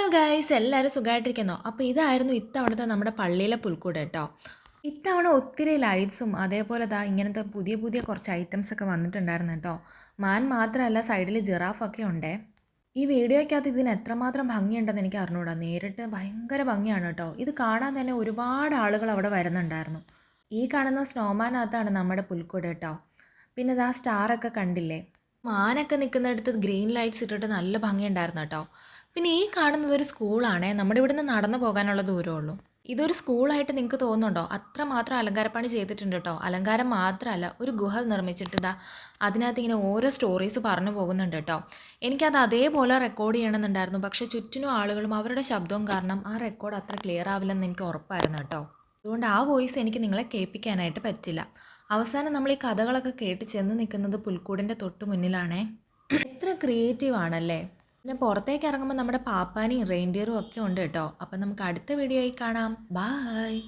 Hello guys, എല്ലാവരും സുഖമായിട്ടിരിക്കുന്നോ? അപ്പോൾ ഇതായിരുന്നു ഇത്തവണത്തെ നമ്മുടെ പള്ളിയിലെ പുൽക്കൂട് കേട്ടോ. ഇത്തവണ ഒത്തിരി ലൈറ്റ്സും അതേപോലെ ഇങ്ങനത്തെ പുതിയ പുതിയ കുറച്ച് ഐറ്റംസ് ഒക്കെ വന്നിട്ടുണ്ടായിരുന്നു കേട്ടോ. മാൻ മാത്രമല്ല, സൈഡിൽ ജിറാഫൊക്കെ ഉണ്ടേ. ഈ വീഡിയോയ്ക്കകത്ത് ഇതിന് എത്രമാത്രം ഭംഗിയുണ്ടെന്ന് എനിക്ക് അറിഞ്ഞൂടാ. നേരിട്ട് ഭയങ്കര ഭംഗിയാണ് കേട്ടോ. ഇത് കാണാൻ തന്നെ ഒരുപാട് ആളുകൾ അവിടെ വരുന്നുണ്ടായിരുന്നു. ഈ കാണുന്ന സ്നോമാനകത്താണ് നമ്മുടെ പുൽക്കൂട് കേട്ടോ. പിന്നെ സ്റ്റാറൊക്കെ കണ്ടില്ലേ? മാനൊക്കെ നിൽക്കുന്നിടത്ത് ഗ്രീൻ ലൈറ്റ്സ് ഇട്ടിട്ട് നല്ല ഭംഗിയുണ്ടായിരുന്നു കേട്ടോ. പിന്നെ ഈ കാണുന്നത് ഒരു സ്കൂളാണേ. നമ്മുടെ ഇവിടുന്ന് നടന്നു പോകാനുള്ള ദൂരമുള്ളൂ. ഇതൊരു സ്കൂളായിട്ട് നിങ്ങൾക്ക് തോന്നുന്നുണ്ടോ? അത്രമാത്രം അലങ്കാരപ്പണി ചെയ്തിട്ടുണ്ട് കേട്ടോ. അലങ്കാരം മാത്രമല്ല, ഒരു ഗുഹ നിർമ്മിച്ചിട്ട് അതിനകത്ത് ഇങ്ങനെ ഓരോ സ്റ്റോറീസ് പറഞ്ഞു പോകുന്നുണ്ട് കേട്ടോ. എനിക്കത് അതേപോലെ റെക്കോർഡ് ചെയ്യണമെന്നുണ്ടായിരുന്നു. പക്ഷേ ചുറ്റിനും ആളുകളും അവരുടെ ശബ്ദവും കാരണം ആ റെക്കോർഡ് അത്ര ക്ലിയർ ആവില്ലെന്ന് എനിക്ക് ഉറപ്പായിരുന്നു കേട്ടോ. അതുകൊണ്ട് ആ വോയിസ് എനിക്ക് നിങ്ങളെ കേൾപ്പിക്കാനായിട്ട് പറ്റില്ല. അവസാനം നമ്മൾ ഈ കഥകളൊക്കെ കേട്ട് ചെന്ന് നിൽക്കുന്നത് പുൽക്കൂടിൻ്റെ തൊട്ട് മുന്നിലാണേ. എത്ര ക്രിയേറ്റീവ് ആണല്ലേ. പിന്നെ പുറത്തേക്ക് ഇറങ്ങുമ്പോൾ നമ്മുടെ പാപ്പാനെയും റെയിൻഡിയറും ഒക്കെ ഉണ്ട് കേട്ടോ. അപ്പം നമുക്ക് അടുത്ത വീഡിയോയിൽ കാണാം. ബായ്.